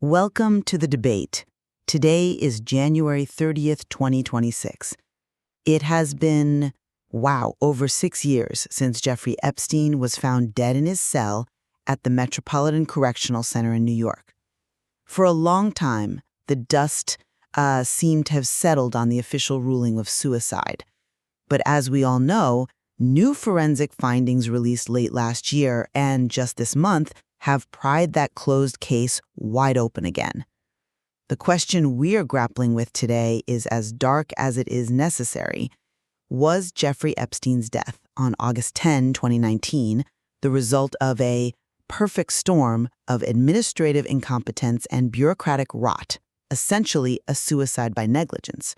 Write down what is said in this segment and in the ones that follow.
Welcome to the debate. Today is January 30th, 2026. It has been, over 6 years since Jeffrey Epstein was found dead in his cell at the Metropolitan Correctional Center in New York. For a long time, the dust seemed to have settled on the official ruling of suicide. But as we all know, new forensic findings released late last year and just this month have pried that closed case wide open again. The question we are grappling with today is as dark as it is necessary. Was Jeffrey Epstein's death on August 10, 2019, the result of a perfect storm of administrative incompetence and bureaucratic rot, essentially a suicide by negligence?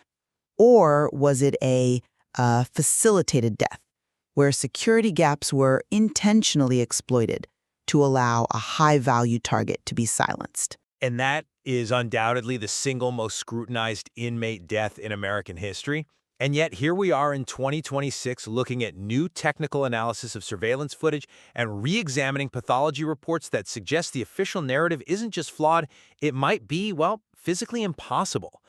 Or was it a facilitated death, where security gaps were intentionally exploited to allow a high-value target to be silenced? And that is undoubtedly the single most scrutinized inmate death in American history. And yet here we are in 2026 looking at new technical analysis of surveillance footage and re-examining pathology reports that suggest the official narrative isn't just flawed, it might be, physically impossible.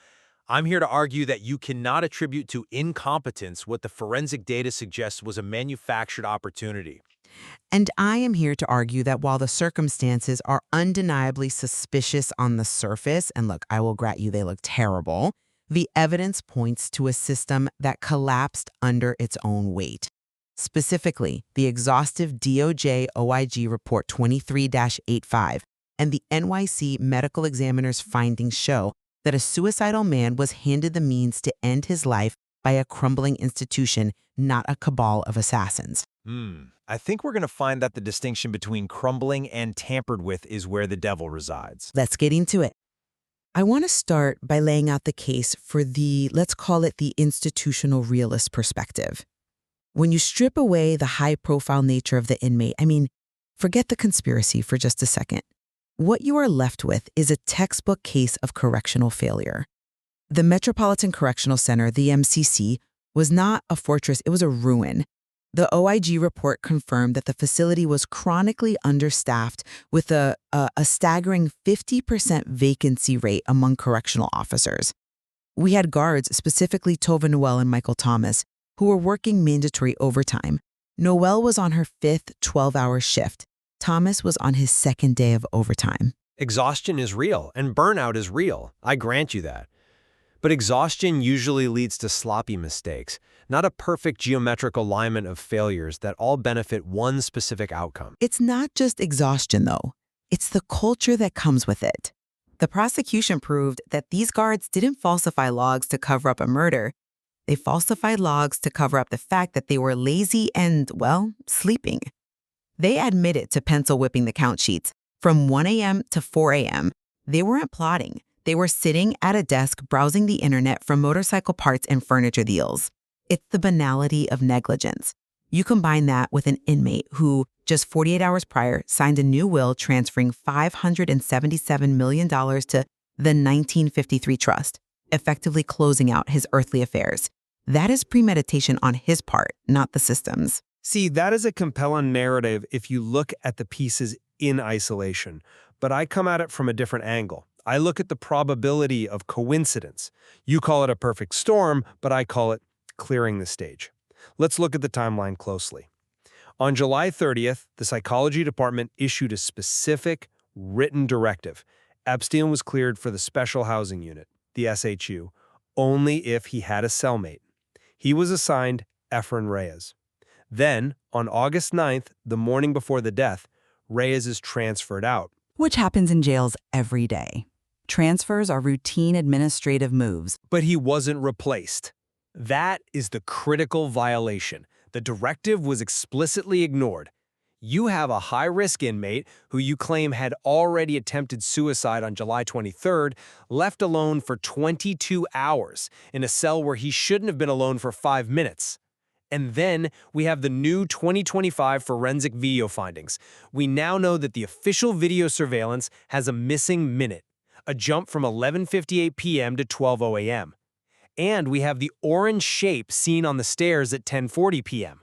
I'm here to argue that you cannot attribute to incompetence what the forensic data suggests was a manufactured opportunity. And I am here to argue that while the circumstances are undeniably suspicious on the surface, and look, I will grant you they look terrible, the evidence points to a system that collapsed under its own weight. Specifically, the exhaustive DOJ OIG Report 23-85 and the NYC Medical Examiner's findings show that a suicidal man was handed the means to end his life by a crumbling institution, not a cabal of assassins. I think we're going to find that the distinction between crumbling and tampered with is where the devil resides. Let's get into it. I want to start by laying out the case for let's call it the institutional realist perspective. When you strip away the high-profile nature of the inmate, forget the conspiracy for just a second. What you are left with is a textbook case of correctional failure. The Metropolitan Correctional Center, the MCC, was not a fortress, it was a ruin. The OIG report confirmed that the facility was chronically understaffed with a staggering 50% vacancy rate among correctional officers. We had guards, specifically Tova Noel and Michael Thomas, who were working mandatory overtime. Noel was on her 5th 12-hour shift. Thomas was on his 2nd day of overtime. Exhaustion is real, and burnout is real. I grant you that. But exhaustion usually leads to sloppy mistakes, not a perfect geometric alignment of failures that all benefit one specific outcome. It's not just exhaustion, though. It's the culture that comes with it. The prosecution proved that these guards didn't falsify logs to cover up a murder. They falsified logs to cover up the fact that they were lazy and, sleeping. They admitted to pencil whipping the count sheets from 1 a.m. to 4 a.m. They weren't plotting. They were sitting at a desk browsing the internet for motorcycle parts and furniture deals. It's the banality of negligence. You combine that with an inmate who, just 48 hours prior, signed a new will transferring $577 million to the 1953 Trust, effectively closing out his earthly affairs. That is premeditation on his part, not the system's. See, that is a compelling narrative if you look at the pieces in isolation. But I come at it from a different angle. I look at the probability of coincidence. You call it a perfect storm, but I call it clearing the stage. Let's look at the timeline closely. On July 30th, the psychology department issued a specific written directive. Epstein was cleared for the Special Housing Unit, the SHU, only if he had a cellmate. He was assigned Efren Reyes. Then, on August 9th, the morning before the death, Reyes is transferred out. Which happens in jails every day. Transfers are routine administrative moves. But he wasn't replaced. That is the critical violation. The directive was explicitly ignored. You have a high-risk inmate who you claim had already attempted suicide on July 23rd, left alone for 22 hours in a cell where he shouldn't have been alone for 5 minutes. And then we have the new 2025 forensic video findings. We now know that the official video surveillance has a missing minute, a jump from 11:58 p.m. to 12:00 a.m. And we have the orange shape seen on the stairs at 10:40 p.m.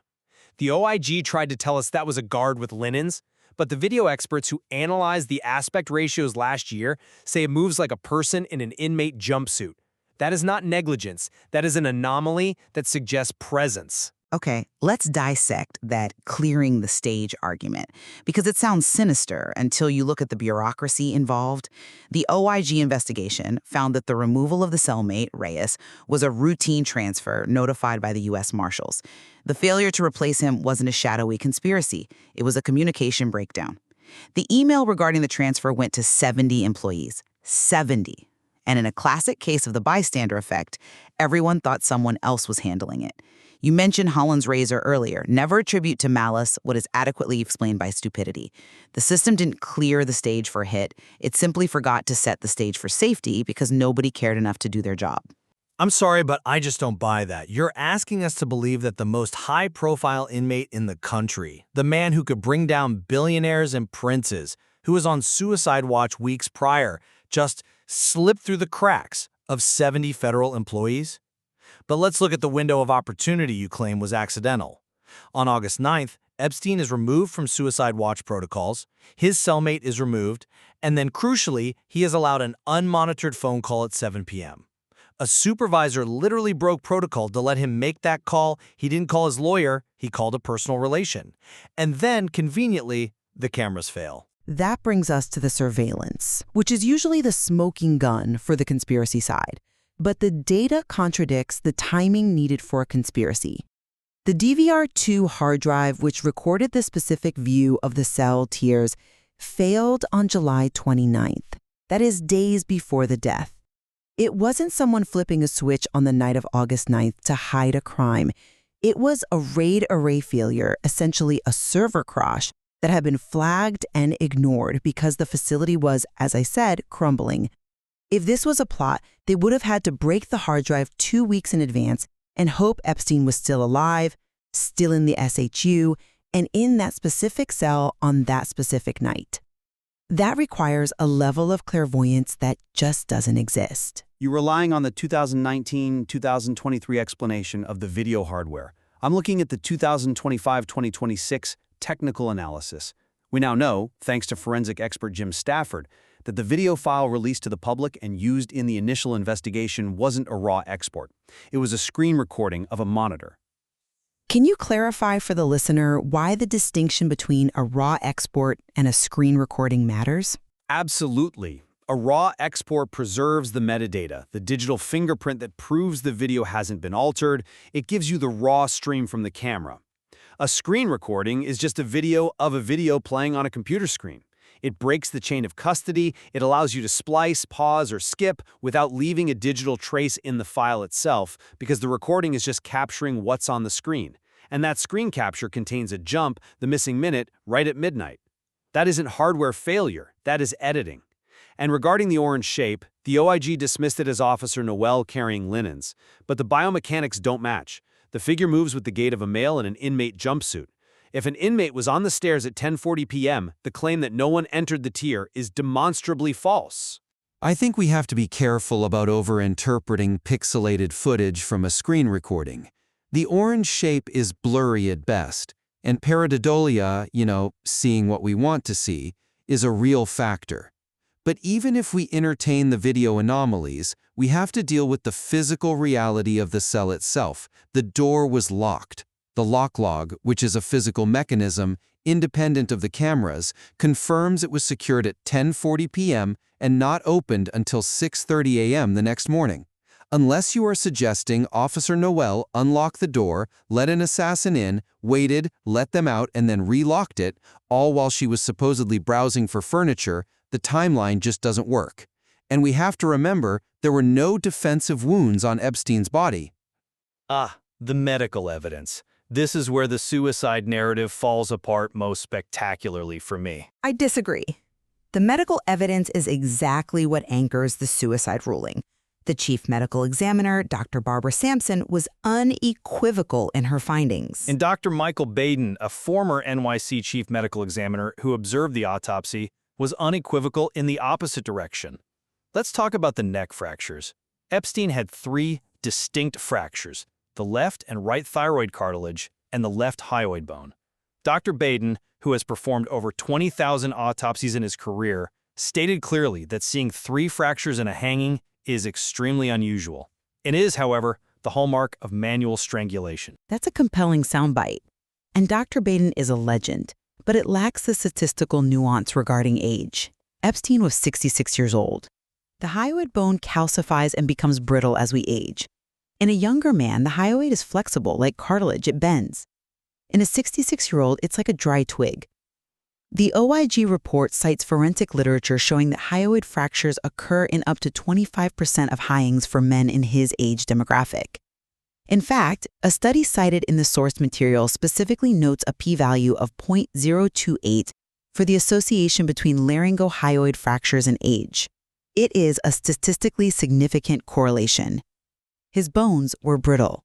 The OIG tried to tell us that was a guard with linens, But the video experts who analyzed the aspect ratios last year say it moves like a person in an inmate jumpsuit. That is not negligence. That is an anomaly that suggests presence. Okay, let's dissect that clearing the stage argument, because it sounds sinister until you look at the bureaucracy involved. The OIG investigation found that the removal of the cellmate, Reyes, was a routine transfer notified by the U.S. Marshals. The failure to replace him wasn't a shadowy conspiracy. It was a communication breakdown. The email regarding the transfer went to 70 employees. 70. And in a classic case of the bystander effect, everyone thought someone else was handling it. You mentioned Holland's razor earlier. Never attribute to malice what is adequately explained by stupidity. The system didn't clear the stage for a hit. It simply forgot to set the stage for safety because nobody cared enough to do their job. I'm sorry, but I just don't buy that. You're asking us to believe that the most high-profile inmate in the country, the man who could bring down billionaires and princes, who was on suicide watch weeks prior, just slipped through the cracks of 70 federal employees? But let's look at the window of opportunity you claim was accidental. On August 9th, Epstein is removed from suicide watch protocols, his cellmate is removed, and then crucially, he is allowed an unmonitored phone call at 7 p.m. A supervisor literally broke protocol to let him make that call. He didn't call his lawyer, he called a personal relation. And then, conveniently, the cameras fail. That brings us to the surveillance, which is usually the smoking gun for the conspiracy side. But the data contradicts the timing needed for a conspiracy. The DVR2 hard drive, which recorded the specific view of the cell tiers, failed on July 29th. That is days before the death. It wasn't someone flipping a switch on the night of August 9th to hide a crime. It was a RAID array failure, essentially a server crash, that had been flagged and ignored because the facility was, as I said, crumbling. If this was a plot, they would have had to break the hard drive 2 weeks in advance and hope Epstein was still alive, still in the SHU, and in that specific cell on that specific night. That requires a level of clairvoyance that just doesn't exist. You're relying on the 2019-2023 explanation of the video hardware. I'm looking at the 2025-2026 technical analysis. We now know, thanks to forensic expert Jim Stafford, that the video file released to the public and used in the initial investigation wasn't a raw export. It was a screen recording of a monitor. Can you clarify for the listener why the distinction between a raw export and a screen recording matters? Absolutely. A raw export preserves the metadata, the digital fingerprint that proves the video hasn't been altered. It gives you the raw stream from the camera. A screen recording is just a video of a video playing on a computer screen. It breaks the chain of custody. It allows you to splice, pause, or skip without leaving a digital trace in the file itself because the recording is just capturing what's on the screen. And that screen capture contains a jump, the missing minute, right at midnight. That isn't hardware failure. That is editing. And regarding the orange shape, the OIG dismissed it as Officer Noel carrying linens. But the biomechanics don't match. The figure moves with the gait of a male in an inmate jumpsuit. If an inmate was on the stairs at 10:40 p.m., the claim that no one entered the tier is demonstrably false. I think we have to be careful about over-interpreting pixelated footage from a screen recording. The orange shape is blurry at best, and pareidolia, seeing what we want to see, is a real factor. But even if we entertain the video anomalies, we have to deal with the physical reality of the cell itself. The door was locked. The lock log, which is a physical mechanism independent of the cameras, confirms it was secured at 10:40 p.m. and not opened until 6:30 a.m. the next morning. Unless you are suggesting Officer Noel unlocked the door, let an assassin in, waited, let them out, and then relocked it, all while she was supposedly browsing for furniture, the timeline just doesn't work. And we have to remember there were no defensive wounds on Epstein's body. The medical evidence. This is where the suicide narrative falls apart most spectacularly for me. I disagree. The medical evidence is exactly what anchors the suicide ruling. The chief medical examiner, Dr. Barbara Sampson, was unequivocal in her findings. And Dr. Michael Baden, a former NYC chief medical examiner who observed the autopsy, was unequivocal in the opposite direction. Let's talk about the neck fractures. Epstein had 3 distinct fractures: the left and right thyroid cartilage and the left hyoid bone. Dr. Baden, who has performed over 20,000 autopsies in his career, stated clearly that seeing 3 fractures in a hanging is extremely unusual. It is, however, the hallmark of manual strangulation. That's a compelling soundbite. And Dr. Baden is a legend, but it lacks the statistical nuance regarding age. Epstein was 66 years old. The hyoid bone calcifies and becomes brittle as we age. In a younger man, the hyoid is flexible, like cartilage, it bends. In a 66-year-old, it's like a dry twig. The OIG report cites forensic literature showing that hyoid fractures occur in up to 25% of hangings for men in his age demographic. In fact, a study cited in the source material specifically notes a p-value of 0.028 for the association between laryngohyoid fractures and age. It is a statistically significant correlation. His bones were brittle.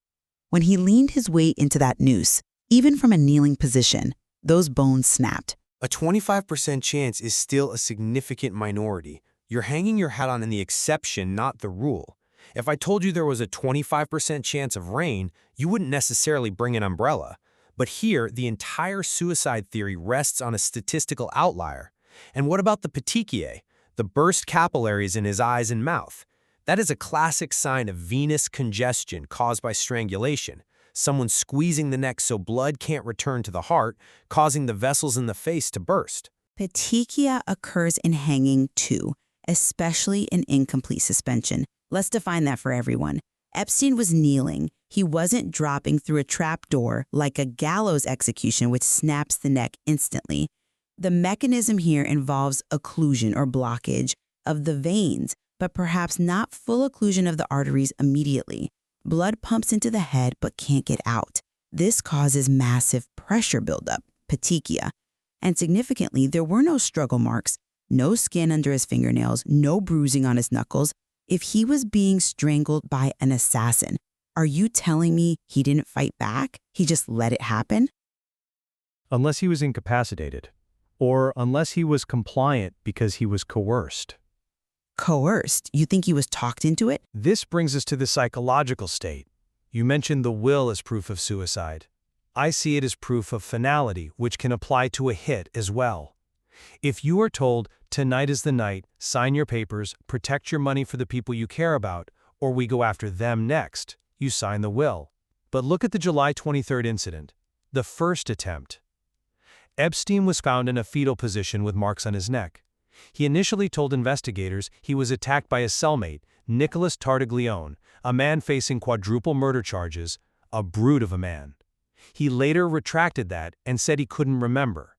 When he leaned his weight into that noose, even from a kneeling position, those bones snapped. A 25% chance is still a significant minority. You're hanging your hat on the exception, not the rule. If I told you there was a 25% chance of rain, you wouldn't necessarily bring an umbrella. But here, the entire suicide theory rests on a statistical outlier. And what about the petechiae, the burst capillaries in his eyes and mouth? That is a classic sign of venous congestion caused by strangulation. Someone squeezing the neck so blood can't return to the heart, causing the vessels in the face to burst. Petechia occurs in hanging too, especially in incomplete suspension. Let's define that for everyone. Epstein was kneeling. He wasn't dropping through a trap door like a gallows execution, which snaps the neck instantly. The mechanism here involves occlusion or blockage of the veins, but perhaps not full occlusion of the arteries immediately. Blood pumps into the head but can't get out. This causes massive pressure buildup, petechia. And significantly, there were no struggle marks, no skin under his fingernails, no bruising on his knuckles. If he was being strangled by an assassin, are you telling me he didn't fight back? He just let it happen? Unless he was incapacitated, or unless he was compliant because he was coerced. Coerced? You think he was talked into it? This brings us to the psychological state. You mentioned the will as proof of suicide. I see it as proof of finality, which can apply to a hit as well. If you are told, tonight is the night, sign your papers, protect your money for the people you care about, or we go after them next, you sign the will. But look at the July 23rd incident, the first attempt. Epstein was found in a fetal position with marks on his neck. He initially told investigators he was attacked by a cellmate, Nicholas Tartaglione, a man facing quadruple murder charges, a brute of a man. He later retracted that and said he couldn't remember.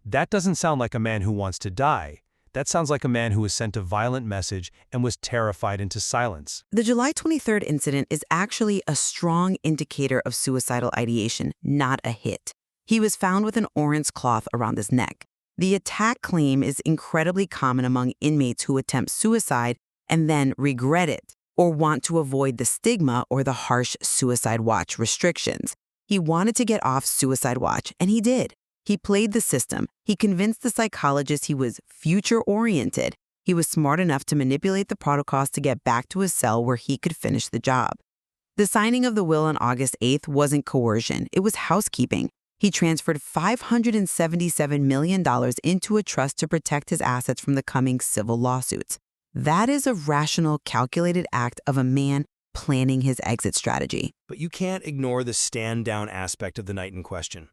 That doesn't sound like a man who wants to die. That sounds like a man who was sent a violent message and was terrified into silence. The July 23rd incident is actually a strong indicator of suicidal ideation, not a hit. He was found with an orange cloth around his neck. The attack claim is incredibly common among inmates who attempt suicide and then regret it or want to avoid the stigma or the harsh suicide watch restrictions. He wanted to get off suicide watch, and he did. He played the system. He convinced the psychologist he was future-oriented. He was smart enough to manipulate the protocols to get back to his cell where he could finish the job. The signing of the will on August 8th wasn't coercion. It was housekeeping. He transferred $577 million into a trust to protect his assets from the coming civil lawsuits. That is a rational, calculated act of a man planning his exit strategy. But you can't ignore the stand-down aspect of the night in question.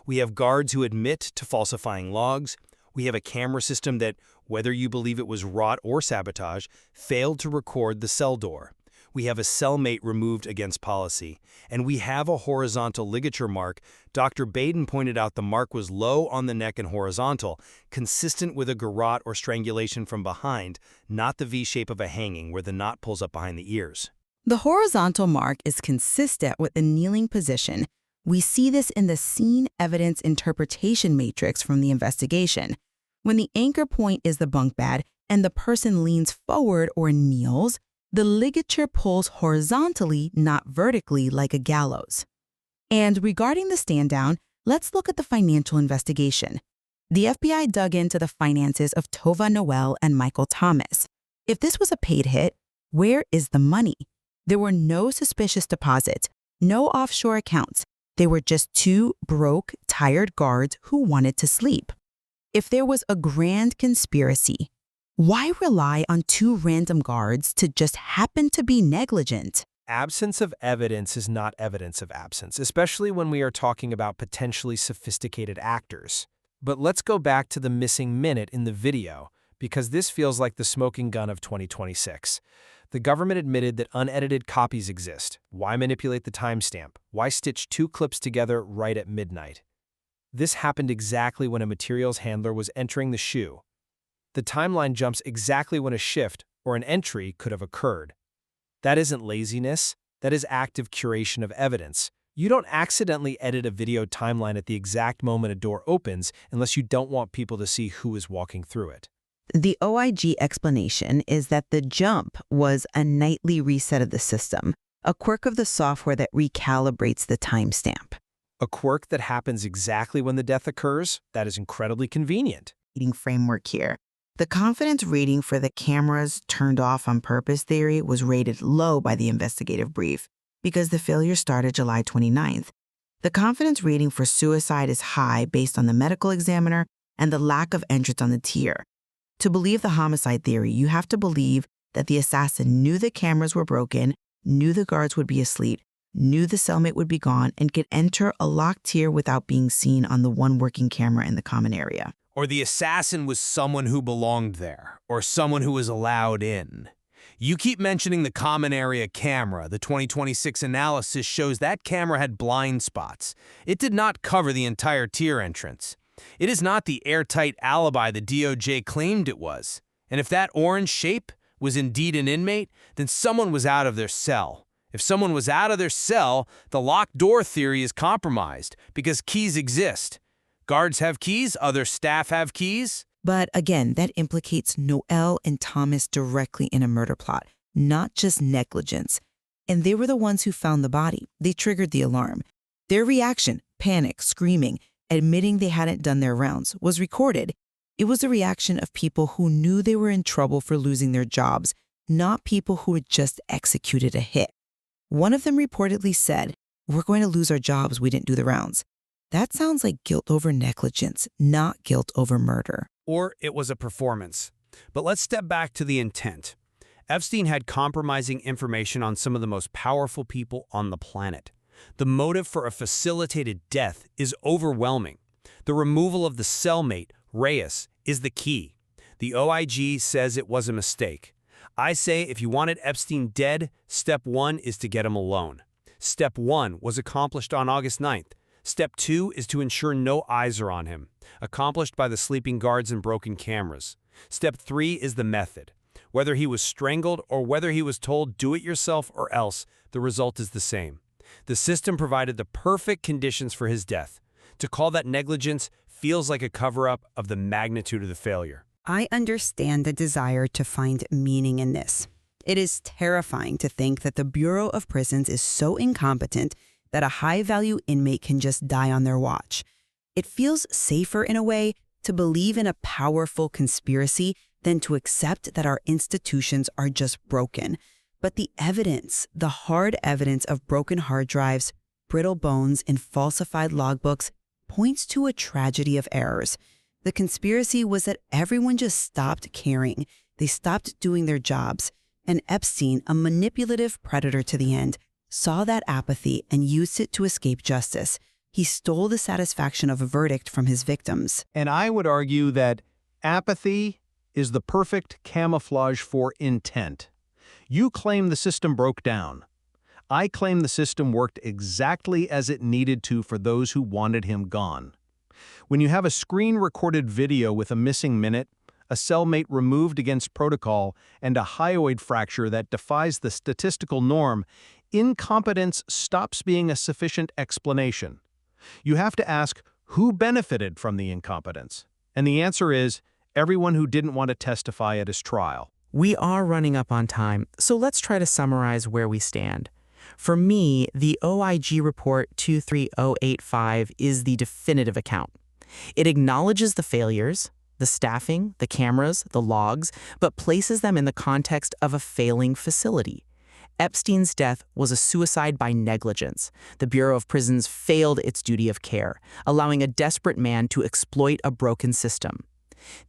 We have guards who admit to falsifying logs. We have a camera system that, whether you believe it was rot or sabotage, failed to record the cell door. We have a cellmate removed against policy. And we have a horizontal ligature mark. Dr. Baden pointed out the mark was low on the neck and horizontal, consistent with a garrote or strangulation from behind, not the V-shape of a hanging where the knot pulls up behind the ears. The horizontal mark is consistent with the kneeling position. We see this in the scene evidence interpretation matrix from the investigation. When the anchor point is the bunk bed and the person leans forward or kneels, the ligature pulls horizontally, not vertically like a gallows. And regarding the stand down, let's look at the financial investigation. The FBI dug into the finances of Tova Noel and Michael Thomas. If this was a paid hit, where is the money? There were no suspicious deposits, no offshore accounts. They were just two broke, hired guards who wanted to sleep. If there was a grand conspiracy, why rely on two random guards to just happen to be negligent? Absence of evidence is not evidence of absence, especially when we are talking about potentially sophisticated actors. But let's go back to the missing minute in the video, because this feels like the smoking gun of 2026. The government admitted that unedited copies exist. Why manipulate the timestamp? Why stitch two clips together right at midnight? This happened exactly when a materials handler was entering the shoe. The timeline jumps exactly when a shift or an entry could have occurred. That isn't laziness, that is active curation of evidence. You don't accidentally edit a video timeline at the exact moment a door opens unless you don't want people to see who is walking through it. The OIG explanation is that the jump was a nightly reset of the system, a quirk of the software that recalibrates the timestamp. A quirk that happens exactly when the death occurs? That is incredibly convenient. Framework here. The confidence rating for the cameras turned off on purpose theory was rated low by the investigative brief because the failure started July 29th. The confidence rating for suicide is high based on the medical examiner and the lack of entrance on the tier. To believe the homicide theory, you have to believe that the assassin knew the cameras were broken, knew the guards would be asleep, knew the cellmate would be gone, and could enter a locked tier without being seen on the one working camera in the common area. Or the assassin was someone who belonged there, or someone who was allowed in. You keep mentioning the common area camera. The 2026 analysis shows that camera had blind spots. It did not cover the entire tier entrance. It is not the airtight alibi the DOJ claimed it was. And if that orange shape was indeed an inmate, then someone was out of their cell. If someone was out of their cell, the locked door theory is compromised because keys exist. Guards have keys, other staff have keys. But again, that implicates Noel and Thomas directly in a murder plot, not just negligence. And they were the ones who found the body. They triggered the alarm. Their reaction, panic, screaming, admitting they hadn't done their rounds, was recorded. It was a reaction of people who knew they were in trouble for losing their jobs, not people who had just executed a hit. One of them reportedly said, "We're going to lose our jobs, we didn't do the rounds." That sounds like guilt over negligence, not guilt over murder. Or it was a performance. But let's step back to the intent. Epstein had compromising information on some of the most powerful people on the planet. The motive for a facilitated death is overwhelming. The removal of the cellmate, Reyes, is the key. The OIG says it was a mistake. I say if you wanted Epstein dead, step 1 is to get him alone. Step 1 was accomplished on August 9th. Step 2 is to ensure no eyes are on him, accomplished by the sleeping guards and broken cameras. Step 3 is the method. Whether he was strangled or whether he was told do it yourself or else, the result is the same. The system provided the perfect conditions for his death. To call that negligence feels like a cover-up of the magnitude of the failure. I understand the desire to find meaning in this. It is terrifying to think that the Bureau of Prisons is so incompetent that a high-value inmate can just die on their watch. It feels safer in a way to believe in a powerful conspiracy than to accept that our institutions are just broken. But the evidence, the hard evidence of broken hard drives, brittle bones, and falsified logbooks points to a tragedy of errors. The conspiracy was that everyone just stopped caring. They stopped doing their jobs. And Epstein, a manipulative predator to the end, saw that apathy and used it to escape justice. He stole the satisfaction of a verdict from his victims. And I would argue that apathy is the perfect camouflage for intent. You claim the system broke down. I claim the system worked exactly as it needed to for those who wanted him gone. When you have a screen-recorded video with a missing minute, a cellmate removed against protocol, and a hyoid fracture that defies the statistical norm, incompetence stops being a sufficient explanation. You have to ask, who benefited from the incompetence? And the answer is, everyone who didn't want to testify at his trial. We are running up on time, so let's try to summarize where we stand. For me, the OIG report 23085 is the definitive account. It acknowledges the failures, the staffing, the cameras, the logs, but places them in the context of a failing facility. Epstein's death was a suicide by negligence. The Bureau of Prisons failed its duty of care, allowing a desperate man to exploit a broken system.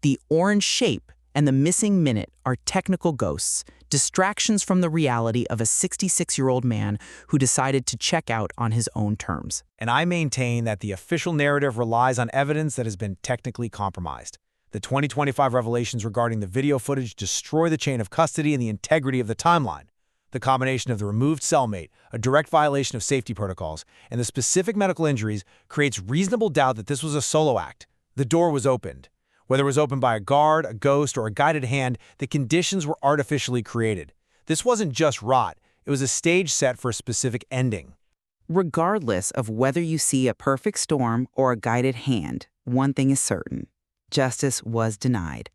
The orange shape and the missing minute are technical ghosts, distractions from the reality of a 66-year-old man who decided to check out on his own terms. And I maintain that the official narrative relies on evidence that has been technically compromised. The 2025 revelations regarding the video footage destroy the chain of custody and the integrity of the timeline. The combination of the removed cellmate, a direct violation of safety protocols, and the specific medical injuries creates reasonable doubt that this was a solo act. The door was opened. Whether it was opened by a guard, a ghost, or a guided hand, the conditions were artificially created. This wasn't just rot. It was a stage set for a specific ending. Regardless of whether you see a perfect storm or a guided hand, one thing is certain. Justice was denied.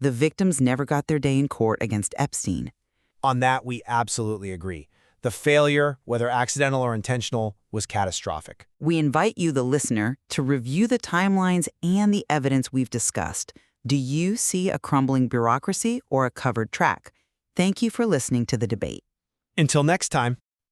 The victims never got their day in court against Epstein. On that, we absolutely agree. The failure, whether accidental or intentional, was catastrophic. We invite you, the listener, to review the timelines and the evidence we've discussed. Do you see a crumbling bureaucracy or a covered track? Thank you for listening to the debate. Until next time.